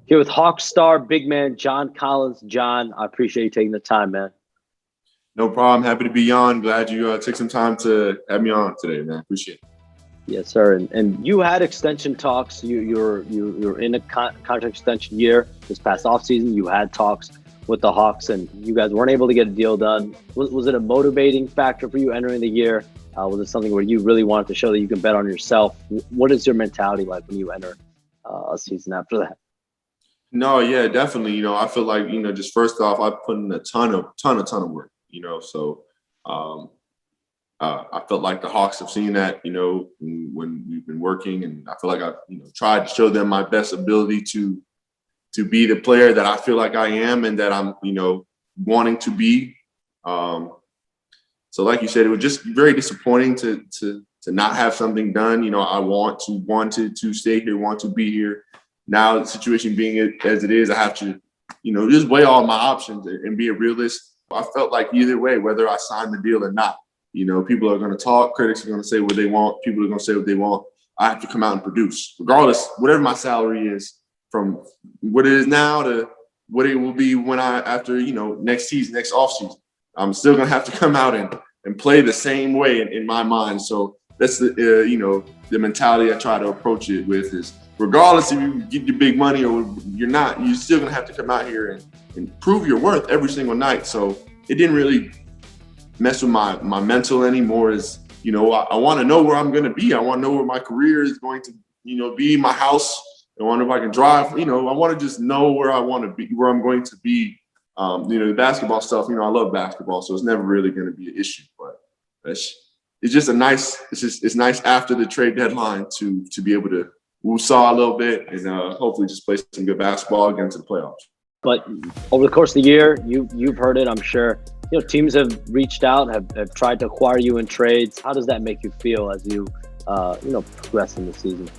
Here with Hawk star, big man John Collins. John, I appreciate you taking the time, man. No problem. Happy to be on. Glad you took some time to have me on today, man. Appreciate it. Yes, sir. And you had extension talks. You're in a contract extension year this past offseason. You had talks with the Hawks, and you guys weren't able to get a deal done. Was it a motivating factor for you entering the year? Was it something where you really wanted to show that you can bet on yourself? What is your mentality like when you enter a season after that? No, yeah, definitely. I feel like, just first off, I put in a ton of work, so um, I felt like the Hawks have seen that, when we've been working, and I feel like I've, tried to show them my best ability to be the player that I feel like I am and that I'm, wanting to be. So like you said, it was just very disappointing to not have something done. I wanted to stay here, want to be here. Now the situation being as it is, I have to, just weigh all my options and be a realist. I felt like either way, whether I signed the deal or not, people are going to talk, critics are going to say what they want, people are going to say what they want. I have to come out and produce, regardless, whatever my salary is, from what it is now to what it will be when after, next season, next offseason. I'm still going to have to come out and play the same way in my mind. So that's the mentality I try to approach it with is, regardless if you get your big money or you're not, you're still going to have to come out here and prove your worth every single night. So it didn't really mess with my mental anymore. Is, I want to know where I'm going to be. I want to know where my career is going to, be, my house. I wonder if I can drive. I want to just know where I want to be, where I'm going to be. The basketball stuff, I love basketball, so it's never really going to be an issue. But it's just it's nice after the trade deadline to be able to woo-saw a little bit and hopefully just play some good basketball, get into the playoffs. But over the course of the year, you've heard it, I'm sure. Teams have reached out, have tried to acquire you in trades. How does that make you feel as you progress in the season?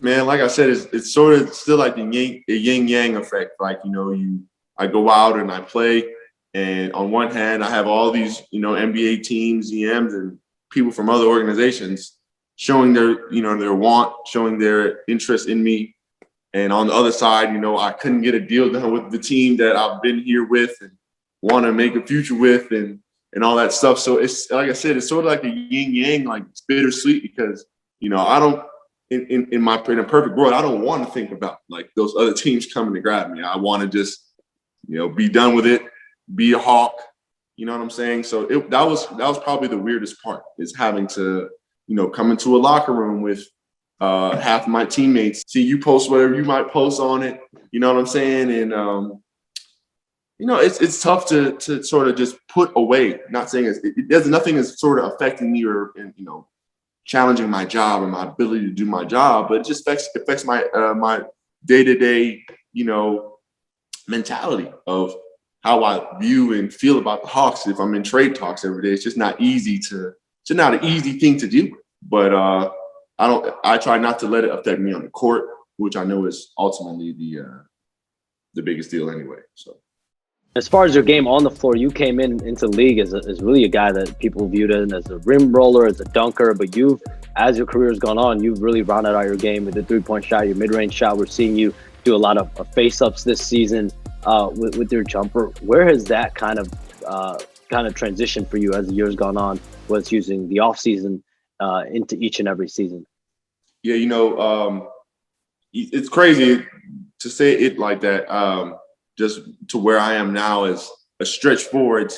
Man, like I said, it's sort of still like the yin yang effect. Like, I go out and I play, and on one hand, I have all these, NBA teams, GMs, and people from other organizations showing their want, showing their interest in me. And on the other side, I couldn't get a deal done with the team that I've been here with and want to make a future with and all that stuff. So it's, like I said, it's sort of like a yin yang, like it's bittersweet because, I don't, in a perfect world, I don't want to think about like those other teams coming to grab me. I want to just, be done with it, be a Hawk. You know what I'm saying? So that was probably the weirdest part, is having to, come into a locker room with half my teammates, see you post whatever you might post on it. You know what I'm saying? And it's tough to sort of just put away. Not saying there's nothing is sort of affecting me or challenging my job or my ability to do my job, but it just affects my my day-to-day mentality of how I view and feel about the Hawks. If I'm in trade talks every day, it's just not easy it's not an easy thing to do. But I try not to let it affect me on the court, which I know is ultimately the biggest deal anyway. So as far as your game on the floor, you came into the league as really a guy that people viewed as a rim roller, as a dunker, but as your career has gone on, you've really rounded out your game with the three-point shot, your mid-range shot. We're seeing you do a lot of face-ups this season with your jumper. Where has that kind of transitioned for you as the years gone on, was using the off-season into each and every season? Yeah, it's crazy to say it like that. Just to where I am now is a stretch forward.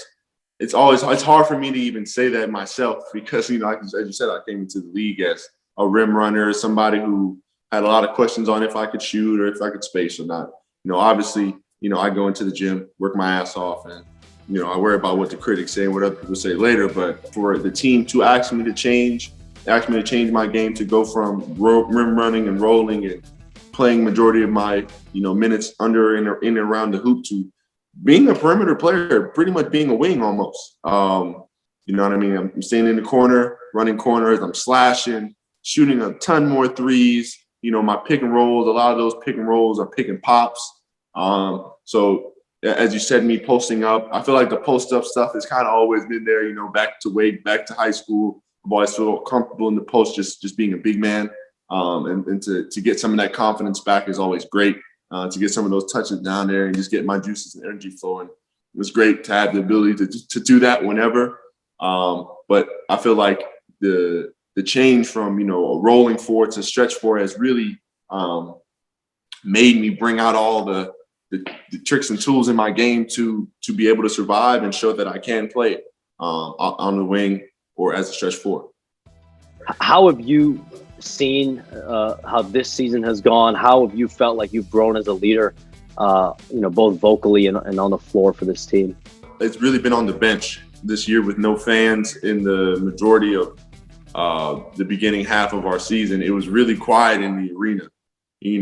It's hard for me to even say that myself because, as you said, I came into the league as a rim runner, somebody who had a lot of questions on if I could shoot or if I could space or not. Obviously, I go into the gym, work my ass off, and, I worry about what the critics say and what other people say later. But for the team to ask me to change my game, to go from rim running and rolling and playing majority of my, minutes under in and around the hoop to being a perimeter player, pretty much being a wing almost. You know what I mean? I'm staying in the corner, running corners, I'm slashing, shooting a ton more threes. My pick and rolls, a lot of those pick and rolls are pick and pops. So as you said, me posting up, I feel like the post up stuff has kind of always been there, back to high school. I've always felt comfortable in the post, just being a big man. And to get some of that confidence back is always great. to get some of those touches down there and just get my juices and energy flowing. It was great to have the ability to do that whenever. But I feel like the change from, a rolling four to stretch four has really made me bring out all the tricks and tools in my game to be able to survive and show that I can play on the wing or as a stretch four. How have you seen how this season has gone? How have you felt like you've grown as a leader, both vocally and on the floor for this team? It's really been on the bench this year with no fans in the majority of the beginning half of our season. It was really quiet in the arena.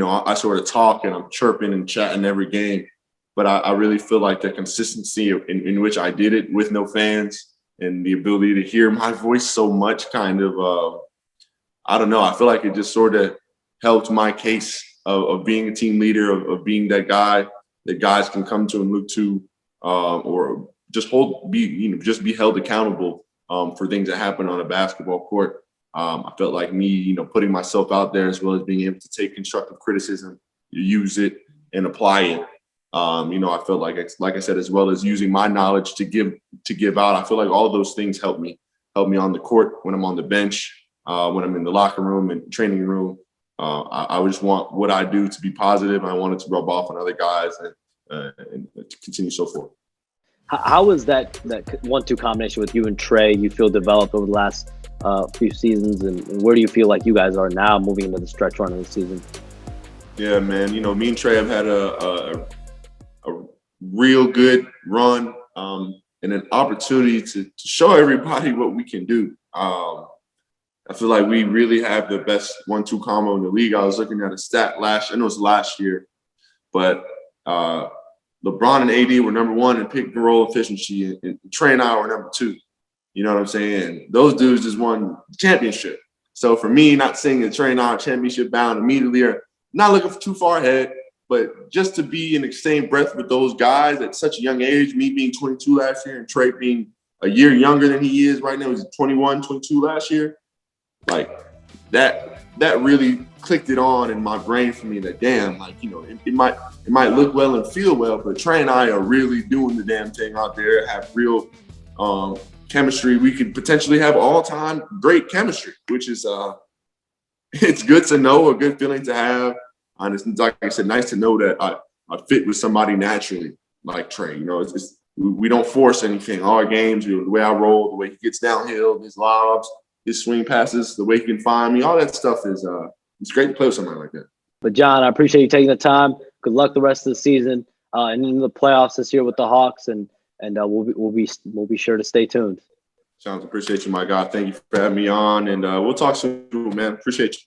I sort of talk and I'm chirping and chatting every game, but I really feel like the consistency in which I did it with no fans and the ability to hear my voice so much kind of, I don't know, I feel like it just sort of helped my case of being a team leader, of being that guy that guys can come to and look to, or just be held accountable for things that happen on a basketball court. I felt like me, putting myself out there as well as being able to take constructive criticism, use it and apply it. I felt like I said, as well as using my knowledge to give out. I feel like all of those things help me on the court, when I'm on the bench, when I'm in the locker room and training room. I just want what I do to be positive. I want it to rub off on other guys and to continue so forth. How was that 1-2 combination with you and Trae you feel developed over the last few seasons, and where do you feel like you guys are now moving into the stretch run of the season? Yeah, man. Me and Trae have had a real good run and an opportunity to show everybody what we can do. I feel like we really have the best 1-2 combo in the league. I was looking at a stat I know it was last year, but LeBron and AD were number 1 in pick and roll efficiency, and Trae and I were number 2. You know what I'm saying? Those dudes just won the championship. So for me, not seeing a Trae and I championship bound immediately, or not looking too far ahead, but just to be in the same breath with those guys at such a young age, me being 22 last year and Trae being a year younger than he is right now, he's 21, 22 last year. Like that really clicked it on in my brain for me that, damn, like, it might look well and feel well, but Trae and I are really doing the damn thing out there, have real chemistry. We could potentially have all-time great chemistry, which is it's good to know, a good feeling to have. And it's, like I said, nice to know that I fit with somebody naturally like Trae. We don't force anything. All our games, the way I roll, the way he gets downhill, his lobs, his swing passes, the way he can find me, all that stuff is it's great to play with somebody like that. But John, I appreciate you taking the time. Good luck the rest of the season and in the playoffs this year with the Hawks, and we'll be sure to stay tuned. Shams, appreciate you, my guy. Thank you for having me on, and we'll talk soon, man. Appreciate you.